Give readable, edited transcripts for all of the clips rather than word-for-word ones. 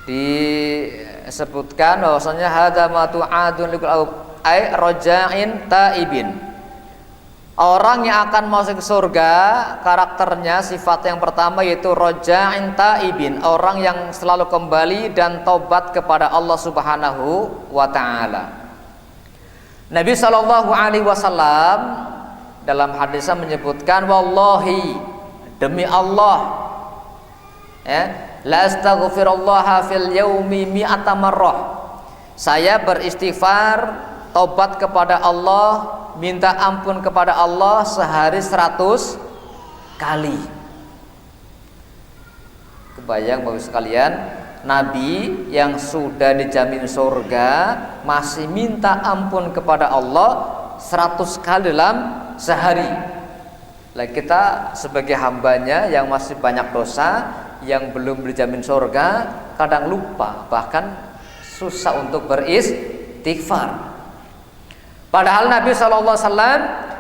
disebutkan bahwasanya hadza ma tu'adun liqul ay raja'in taibin. Orang yang akan masuk ke surga karakternya sifat yang pertama yaitu raja'in taibin, orang yang selalu kembali dan taubat kepada Allah Subhanahu wa taala. Nabi sallallahu alaihi wasallam dalam hadisnya menyebutkan wallahi, demi Allah, ya, la astaghfirullah fil yaumi mi'ata marrah. Saya beristighfar, taubat kepada Allah, minta ampun kepada Allah sehari 100 kali. Kebayang Bapak sekalian, Nabi yang sudah dijamin surga masih minta ampun kepada Allah 100 kali dalam sehari. Lah kita sebagai hambanya yang masih banyak dosa, yang belum dijamin surga, kadang lupa, bahkan susah untuk beristighfar. Padahal Nabi SAW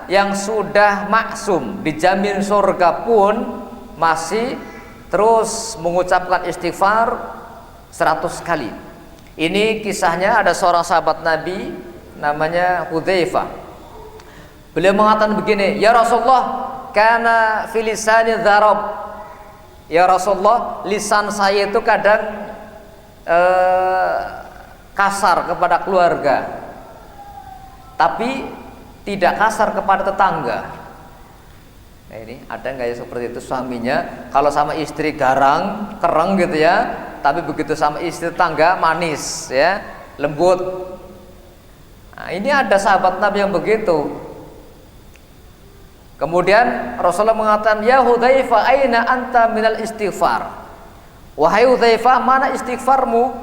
yang sudah maksum dijamin surga pun masih terus mengucapkan istighfar 100 kali. Ini kisahnya ada seorang sahabat Nabi namanya Hudzaifah. Beliau mengatakan begini, ya Rasulullah, kana fi lisani dzarab. Ya Rasulullah, lisan saya itu kadang kasar kepada keluarga, tapi tidak kasar kepada tetangga. Nah ini ada nggak ya seperti itu suaminya kalau sama istri garang, kereng gitu ya, tapi begitu sama istri tetangga manis ya, lembut. Nah, ini ada sahabat Nabi yang begitu. Kemudian Rasulullah mengatakan, ya Hudzaifah, aina anta minal istighfar. Wahai Hudzaifah, mana istighfarmu?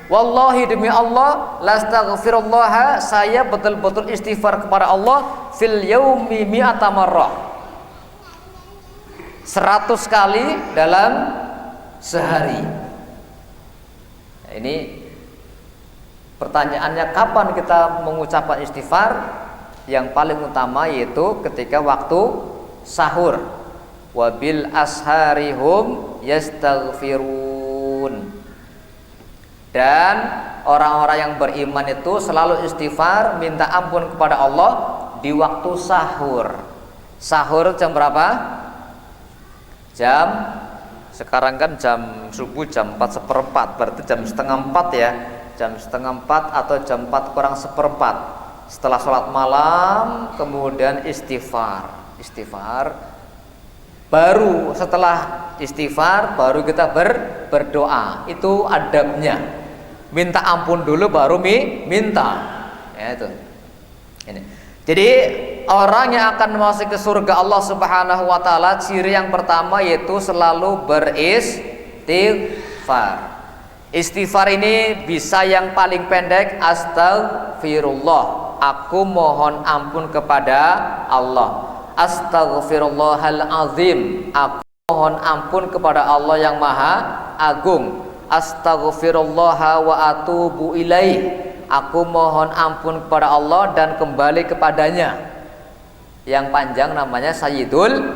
Wallahi, demi Allah, lastaghfirullah, saya betul-betul istighfar kepada Allah fil yaumi mi'ata marrah, 100 kali dalam sehari. Nah, ini pertanyaannya, kapan kita mengucapkan istighfar? Yang paling utama yaitu ketika waktu sahur. Wabil asharihum yastaghfirun. Dan orang-orang yang beriman itu selalu istighfar, minta ampun kepada Allah di waktu sahur. Sahur jam berapa? Sekarang kan jam subuh jam 4:15, berarti jam setengah 4 ya. Jam setengah 4 atau jam 4 kurang seperempat. Setelah sholat malam kemudian istighfar. Baru setelah istighfar baru kita berdoa. Itu adabnya. Minta ampun dulu baru minta. Ya itu. Ini. Jadi orang yang akan masuk ke surga Allah Subhanahu wa taala, ciri yang pertama yaitu selalu beristighfar. Istighfar ini bisa yang paling pendek, astaghfirullah, aku mohon ampun kepada Allah. Astaghfirullahal azim, aku mohon ampun kepada Allah yang maha agung. Astaghfirullah wa atubu ilaih, aku mohon ampun kepada Allah dan kembali kepadanya. Yang panjang namanya Sayyidul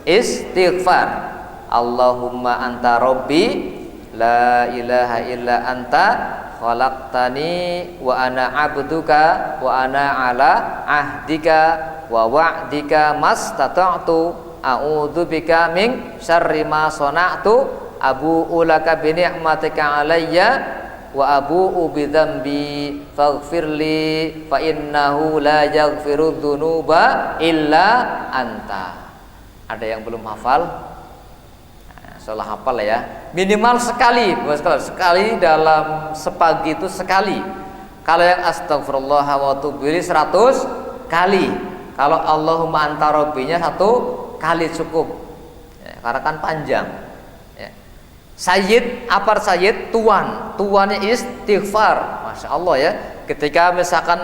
Istighfar. Allahumma anta rabbi la ilaha illa anta khalaqtani wa ana abduka wa ana ala ahdika wa wa'dika mastata'tu a'udzubika min syarri ma sana'tu abu'u laka bi ni'matika alayya wa abu'u bi dzambi faghfirli fa innahu la yaghfiru dzunuba illa anta. Ada yang belum hafal? Salah hafal ya, minimal sekali dalam sepagi itu sekali. Kalau yang astagfirullah wa atubu ilaih 100 kali. Kalau Allahumma anta rabbinya 1 kali cukup ya, karena kan panjang ya. Sayyid, apa sayyid? Tuannya istighfar. Masya Allah ya, ketika misalkan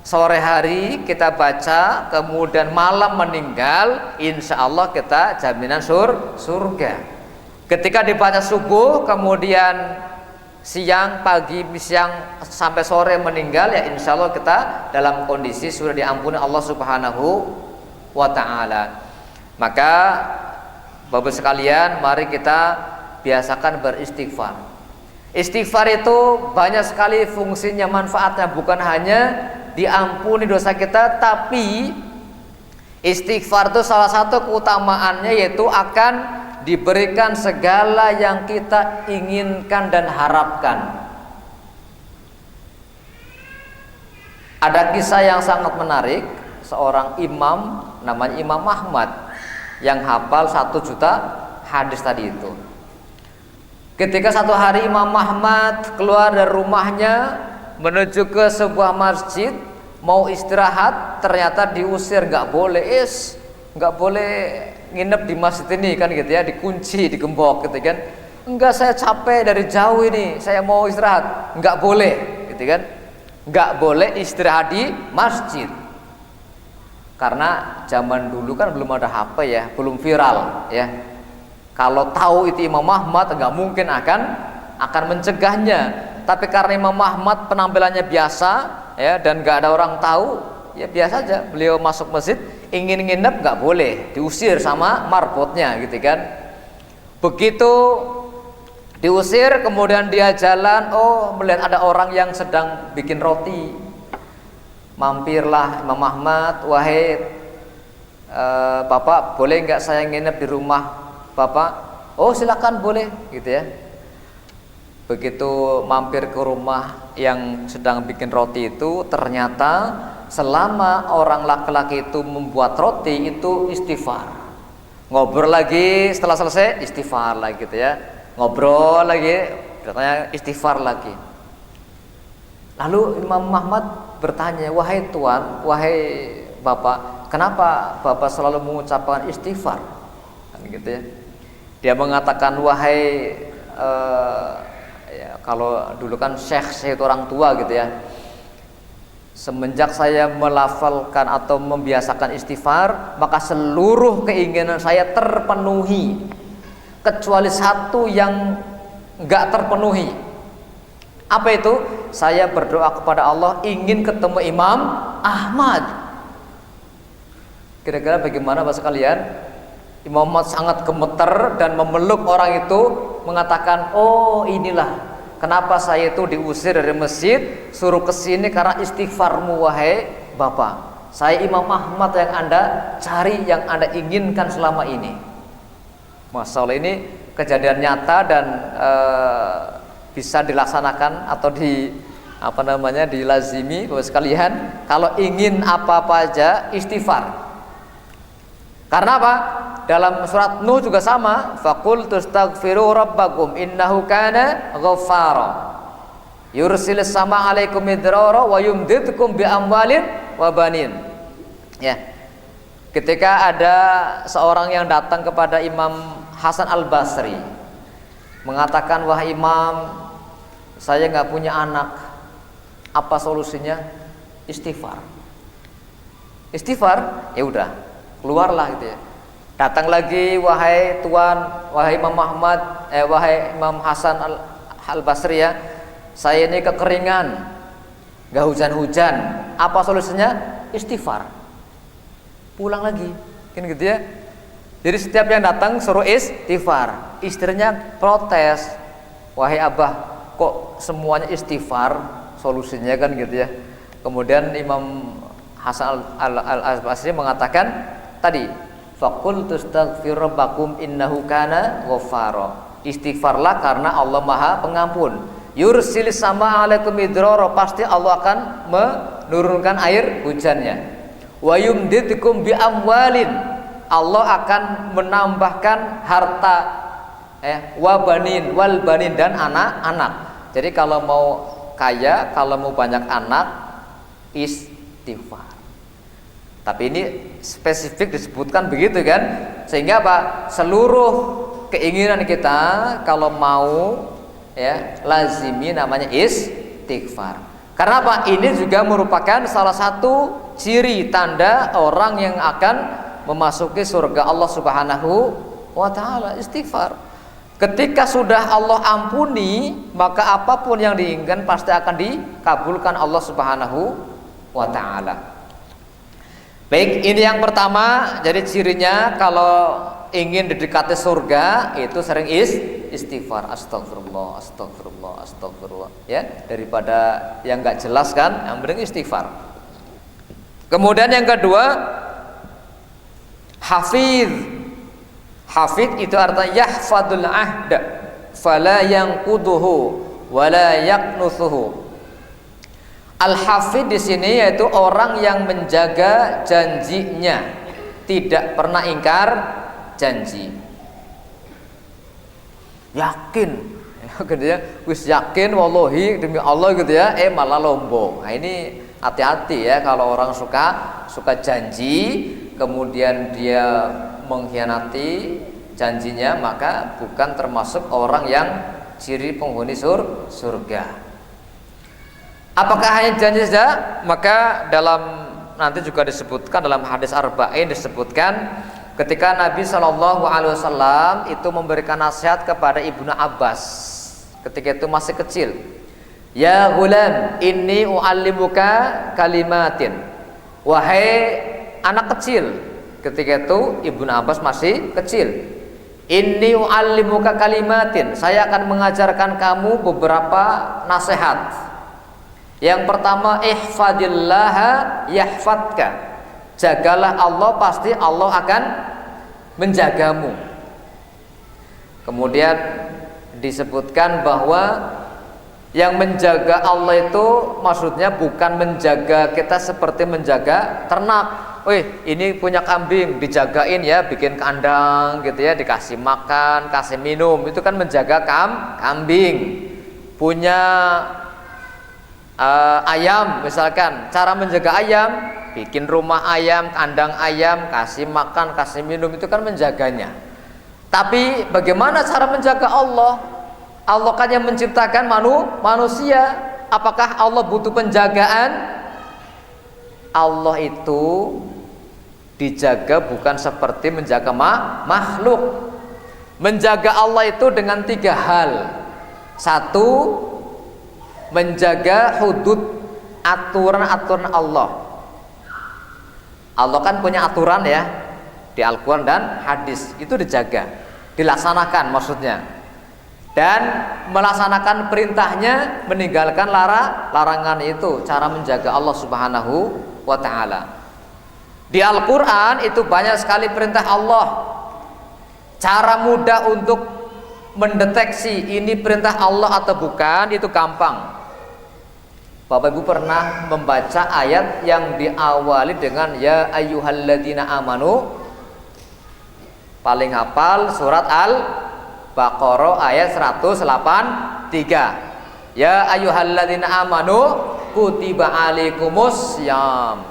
sore hari kita baca, kemudian malam meninggal, insya Allah kita jaminan surga. Ketika dibaca subuh, kemudian siang, pagi, siang sampai sore meninggal, ya insya Allah kita dalam kondisi sudah diampuni Allah Subhanahu wa ta'ala. Maka Bapak sekalian, mari kita biasakan beristighfar. Istighfar itu banyak sekali fungsinya, manfaatnya, bukan hanya diampuni dosa kita, tapi istighfar itu salah satu keutamaannya yaitu akan diberikan segala yang kita inginkan dan harapkan. Ada kisah yang sangat menarik, seorang imam namanya Imam Ahmad yang hafal 1 juta hadis tadi itu. Ketika satu hari Imam Ahmad keluar dari rumahnya menuju ke sebuah masjid mau istirahat, ternyata diusir, nggak boleh nginep di masjid ini kan gitu ya, dikunci, digembok gitu kan. Enggak, saya capek dari jauh ini, saya mau istirahat. Nggak boleh gitu kan. Nggak boleh istirahat di masjid. Karena zaman dulu kan belum ada HP ya, belum viral ya. Kalau tahu itu Imam Ahmad nggak mungkin akan mencegahnya. Tapi karena Imam Ahmad penampilannya biasa ya, dan nggak ada orang tahu, ya biasa aja. Beliau masuk masjid, ingin nginep nggak boleh, diusir sama marbotnya gitu kan. Begitu diusir, kemudian dia jalan, melihat ada orang yang sedang bikin roti. Mampirlah Imam Ahmad, wahai Bapak, boleh nggak saya nginep di rumah Bapak? Oh silakan, boleh gitu ya. Begitu mampir ke rumah yang sedang bikin roti itu, ternyata selama orang laki-laki itu membuat roti itu istighfar. Ngobrol lagi, setelah selesai istighfar lagi gitu ya. Ngobrol lagi, katanya istighfar lagi. Lalu Imam Ahmad bertanya, wahai Tuan, wahai Bapak, kenapa Bapak selalu mengucapkan istighfar? Kan gitu ya. Dia mengatakan, wahai ya, kalau dulu kan syekh itu orang tua gitu ya. Semenjak saya melafalkan atau membiasakan istighfar, maka seluruh keinginan saya terpenuhi, kecuali satu yang enggak terpenuhi. Apa itu? Saya berdoa kepada Allah ingin ketemu Imam Ahmad. Kira-kira bagaimana Bapak sekalian? Imam Ahmad sangat gemeter dan memeluk orang itu, mengatakan, oh inilah kenapa saya itu diusir dari masjid, suruh kesini karena istighfarmu wahai Bapak. Saya Imam Ahmad yang Anda cari, yang Anda inginkan selama ini. Masya Allah, ini kejadian nyata dan bisa dilaksanakan atau dilazimi Bapak sekalian. Kalau ingin apa-apa aja istighfar. Karena apa? Dalam surat Nuh juga sama, faqul tastaghfiru rabbakum innahu kana ghaffara yursilis sama alaikum midrara wa yumdidkum bi amwalin wa banin. Ya. Ketika ada seorang yang datang kepada Imam Hasan Al-Basri mengatakan, wahai Imam, saya nggak punya anak, apa solusinya? Istighfar. Istighfar, ya udah, keluarlah gitu ya. Datang lagi, wahai Tuan, wahai Imam Ahmad, wahai Imam Hasan Al-Basri ya, saya ini kekeringan, nggak hujan-hujan, apa solusinya? Istighfar. Pulang lagi, kan gitu ya. Jadi setiap yang datang suruh istighfar. Istrinya protes, wahai Abah, kok semuanya istighfar solusinya, kan gitu ya. Kemudian Imam Hasan Al-Basri mengatakan tadi, faqul tastaghfir rabbakum innahu kana ghaffara. Istighfarlah karena Allah Maha Pengampun. Yursilis sama alaikum midrara, pasti Allah akan menurunkan air hujannya. Wa yumdidkum bi amwalin, Allah akan menambahkan harta wa banin wal banin, dan anak-anak. Jadi kalau mau kaya, kalau mau banyak anak, istighfar. Tapi ini spesifik disebutkan begitu kan, sehingga apa? Seluruh keinginan kita kalau mau ya lazimi namanya istighfar. Karena apa? Ini juga merupakan salah satu ciri tanda orang yang akan memasuki surga Allah Subhanahu wa taala, istighfar. Ketika sudah Allah ampuni, maka apapun yang diinginkan pasti akan dikabulkan Allah Subhanahu wa taala. Baik, ini yang pertama. Jadi cirinya kalau ingin didekati surga itu sering istighfar, astagfirullah, astagfirullah, astagfirullah, ya, daripada yang nggak jelas kan, yang penting istighfar. Kemudian yang kedua, hafidh. Hafidh itu artinya yahfadul ahda fala yanquduhu wala yaknuthuhu. Al-hafidh di sini yaitu orang yang menjaga janjinya, tidak pernah ingkar janji. Yakin, gitu ya, wis yakin wallahi demi Allah gitu ya, malah lombong. Nah ini hati-hati ya kalau orang suka janji kemudian dia mengkhianati janjinya, maka bukan termasuk orang yang ciri penghuni surga. Apakah hanya janji saja? Maka dalam nanti juga disebutkan dalam hadis arba'in disebutkan ketika Nabi SAW itu memberikan nasihat kepada Ibnu Abbas ketika itu masih kecil. Ya ghulam, inni u'allimuka kalimatin. Wahai anak kecil, ketika itu Ibnu Abbas masih kecil. Inni u'allimuka kalimatin, saya akan mengajarkan kamu beberapa nasihat. Yang pertama, ihfadillaha yahfadka. Jagalah Allah, pasti Allah akan menjagamu. Kemudian disebutkan bahwa yang menjaga Allah itu maksudnya bukan menjaga kita seperti menjaga ternak. Ini punya kambing, dijagain ya, bikin kandang gitu ya, dikasih makan, kasih minum, itu kan menjaga kambing. Punya ayam misalkan, cara menjaga ayam, bikin rumah ayam, kandang ayam, kasih makan, kasih minum, itu kan menjaganya. Tapi bagaimana cara menjaga Allah? Allah kan yang menciptakan manusia. Apakah Allah butuh penjagaan? Allah itu dijaga bukan seperti menjaga makhluk. Menjaga Allah itu dengan 3 hal. 1, menjaga hudud, aturan-aturan Allah. Allah kan punya aturan ya di Al-Quran dan hadis, itu dijaga, dilaksanakan maksudnya, dan melaksanakan perintahnya, meninggalkan larangan. Itu cara menjaga Allah Subhanahu wa ta'ala. Di Al-Quran itu banyak sekali perintah Allah. Cara mudah untuk mendeteksi ini perintah Allah atau bukan itu gampang. Bapak Ibu pernah membaca ayat yang diawali dengan ya ayyuhalladzina amanu? Paling hafal surat Al-Baqarah ayat 183. Ya ayyuhalladzina amanu kutiba alaikumus syiyam.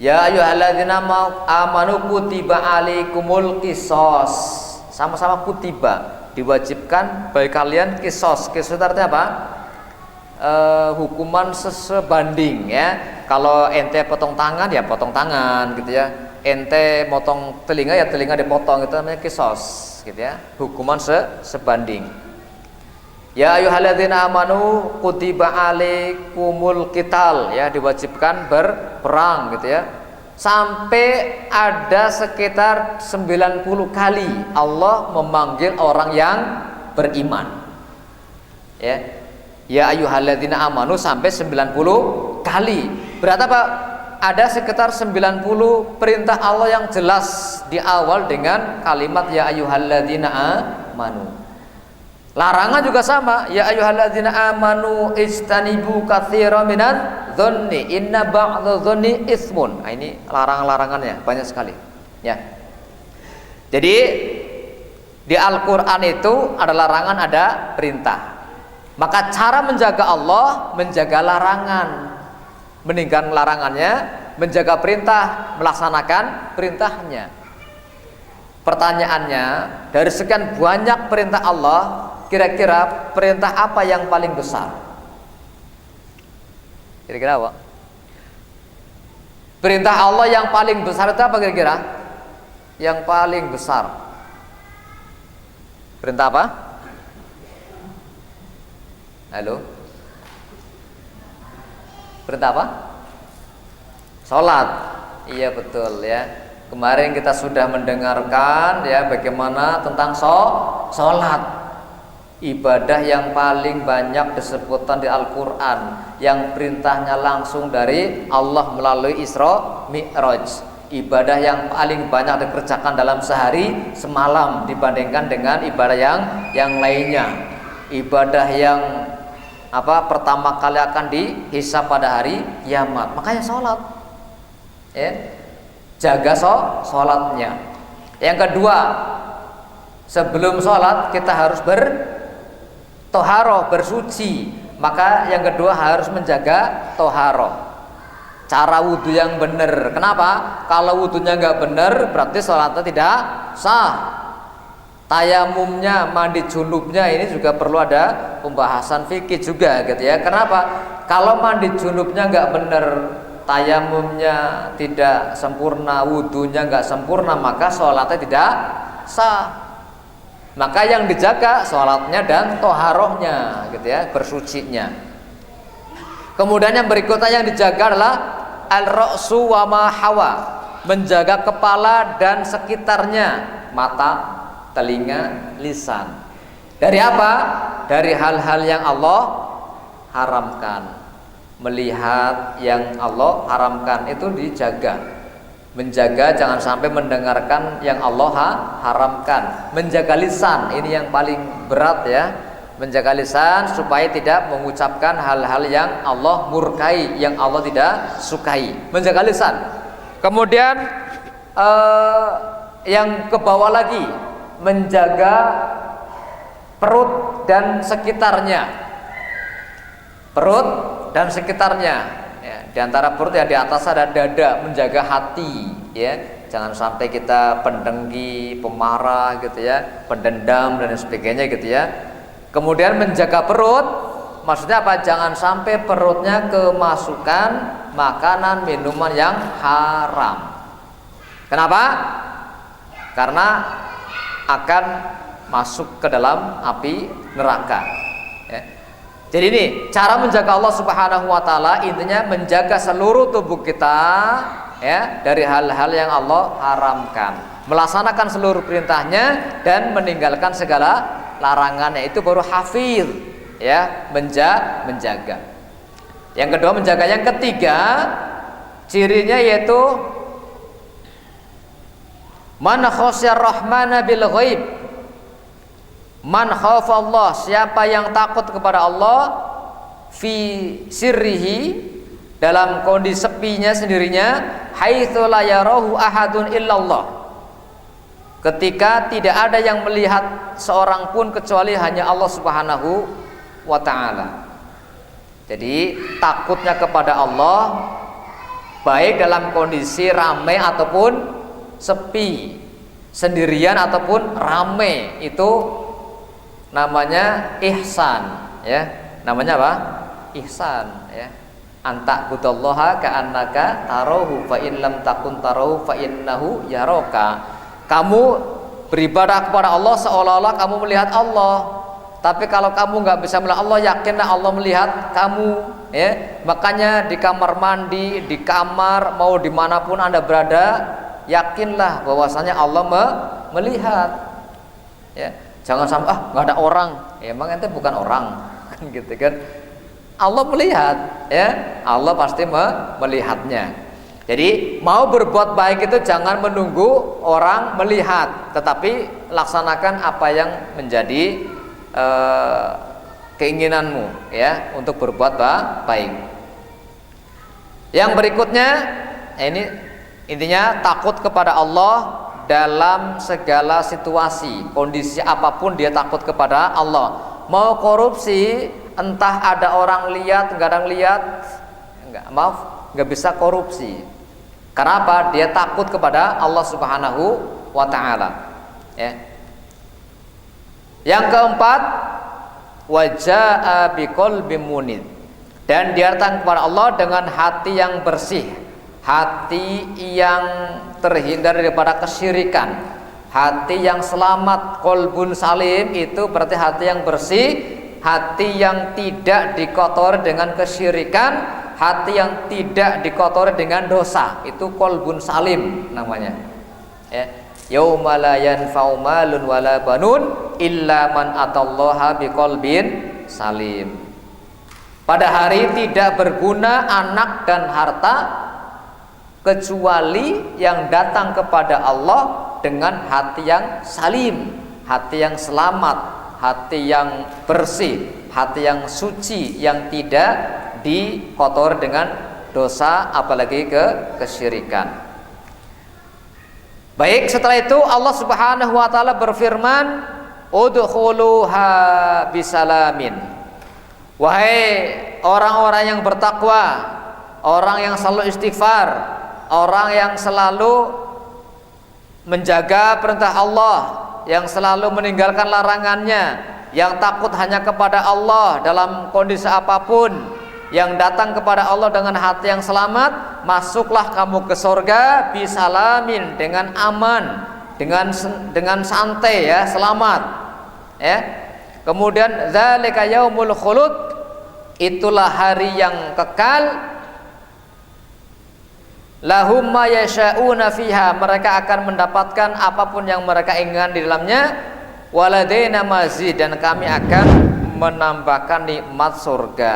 Ya ayyuhalladzina amanu kutiba alaikumul qisas. Sama-sama kutiba, diwajibkan bagi kalian qisas. Qisas artinya apa? Hukuman sebanding ya. Kalau ente potong tangan ya potong tangan gitu ya. Ente motong telinga ya telinga dipotong, itu namanya qisas gitu ya. Hukuman sebanding. Ya ayyuhalladzina amanu kutiba alaikumul qital ya, diwajibkan berperang gitu ya. Sampai ada sekitar 90 kali Allah memanggil orang yang beriman. Ya. Ya ayyuhalladzina amanu sampai 90 kali. Berarti apa? Ada sekitar 90 perintah Allah yang jelas di awal dengan kalimat ya ayyuhalladzina amanu. Larangan juga sama, ya ayyuhalladzina amanu istanibu katsiran minadz dzanni inna ba'dadz dzanni ismun. Nah, ini larangan-larangannya banyak sekali. Ya. Jadi di Al-Qur'an itu ada larangan, ada perintah. Maka cara menjaga Allah, menjaga larangan, meninggalkan larangannya, menjaga perintah, melaksanakan perintahnya. Pertanyaannya, dari sekian banyak perintah Allah, kira-kira perintah apa yang paling besar? Kira-kira apa? Perintah Allah yang paling besar itu apa kira-kira? Yang paling besar. Perintah apa? Halo? Perintah apa? Sholat. Iya betul ya. Kemarin kita sudah mendengarkan ya bagaimana tentang sholat, ibadah yang paling banyak disebutkan di Al-Quran, yang perintahnya langsung dari Allah melalui Isra Mi'raj, ibadah yang paling banyak dikerjakan dalam sehari semalam dibandingkan dengan ibadah yang lainnya, ibadah yang pertama kali akan dihisab pada hari kiamat. Makanya sholat ya, jaga sholatnya. Yang kedua, sebelum sholat kita harus bertoharoh, bersuci. Maka yang kedua harus menjaga toharoh, cara wudhu yang benar. Kenapa? Kalau wudhunya nggak benar berarti sholatnya tidak sah. Tayamumnya, mandi junubnya ini juga perlu ada pembahasan fikih juga gitu ya. Kenapa? Kalau mandi junubnya nggak benar, tayamumnya tidak sempurna, wudhunya nggak sempurna, maka sholatnya tidak sah. Maka yang dijaga sholatnya dan toharohnya gitu ya, bersucinya. Kemudian yang berikutnya yang dijaga adalah al-ra'su wa ma hawa, menjaga kepala dan sekitarnya, mata, telinga, lisan. Dari apa? Dari hal-hal yang Allah haramkan. Melihat yang Allah haramkan itu dijaga. Menjaga jangan sampai mendengarkan yang Allah haramkan. Menjaga lisan, ini yang paling berat ya. Menjaga lisan supaya tidak mengucapkan hal-hal yang Allah murkai, yang Allah tidak sukai. Menjaga lisan. Kemudian yang ke bawah lagi, menjaga perut dan sekitarnya. Perut dan sekitarnya ya, di antara perut yang di atas ada dada, menjaga hati ya, jangan sampai kita pendengki, pemarah gitu ya, pendendam dan sebagainya gitu ya. Kemudian menjaga perut, maksudnya apa? Jangan sampai perutnya kemasukan makanan minuman yang haram. Kenapa? Karena akan masuk ke dalam api neraka ya. Jadi ini cara menjaga Allah Subhanahu wa taala, intinya menjaga seluruh tubuh kita ya dari hal-hal yang Allah haramkan, melaksanakan seluruh perintahnya dan meninggalkan segala larangannya. Itu baru hafiz ya, menjaga. Yang kedua menjaga. Yang ketiga cirinya yaitu man khasyar rahmana bil ghaib. Man khafa Allah, siapa yang takut kepada Allah fi sirrihi, dalam kondisi sepinya sendirinya, haitsu la yarahu ahadun illallah, ketika tidak ada yang melihat seorang pun kecuali hanya Allah Subhanahu wa taala. Jadi takutnya kepada Allah baik dalam kondisi ramai ataupun sepi, sendirian ataupun rame, itu namanya ihsan ya. Namanya apa? Ihsan ya. Anta budallaha ka'annaka tarahu fa in lam takun tarahu fa innahu yaraka. Kamu beribadah kepada Allah seolah-olah kamu melihat Allah. Tapi kalau kamu nggak bisa melihat Allah, yakinlah Allah melihat kamu ya. Makanya di kamar mandi, di kamar, mau dimanapun Anda berada, yakinlah bahwasanya Allah melihat ya. Jangan sampai nggak ada orang ya, emang ente bukan orang kan gitu kan. Allah melihat ya, Allah pasti melihatnya. Jadi mau berbuat baik itu jangan menunggu orang melihat, tetapi laksanakan apa yang menjadi keinginanmu ya untuk berbuat baik. Yang berikutnya ini intinya takut kepada Allah dalam segala situasi, kondisi apapun dia takut kepada Allah. Mau korupsi, entah ada orang lihat, nggak ada yang lihat, nggak bisa korupsi. Karena apa? Dia takut kepada Allah Subhanahu wa taala. Ya. Yang keempat, wajaa biqalbin munib, dan dia datang kepada Allah dengan hati yang bersih, hati yang terhindar daripada kesyirikan, hati yang selamat. Qalbun salim itu berarti hati yang bersih, hati yang tidak dikotori dengan kesyirikan, hati yang tidak dikotori dengan dosa. Itu qalbun salim namanya Ya. Yauma la yanfa'u malun wala banun illa man atallaha biqalbin salim. Pada hari tidak berguna anak dan harta kecuali yang datang kepada Allah dengan hati yang salim, hati yang selamat, hati yang bersih, hati yang suci, yang tidak dikotori dengan dosa apalagi kesyirikan. Baik, setelah itu Allah Subhanahu wa taala berfirman, udkhuluha bisalamin. Wahai orang-orang yang bertakwa, orang yang selalu istighfar, orang yang selalu menjaga perintah Allah, yang selalu meninggalkan larangannya, yang takut hanya kepada Allah dalam kondisi apapun, yang datang kepada Allah dengan hati yang selamat, masuklah kamu ke surga bisalamin, dengan aman, dengan santai, ya, selamat, ya. Kemudian zalika yaumul khulud, itulah hari yang kekal, lahum ma yasha'una fiha, mereka akan mendapatkan apapun yang mereka inginkan di dalamnya, waladaina mazid, dan kami akan menambahkan nikmat surga.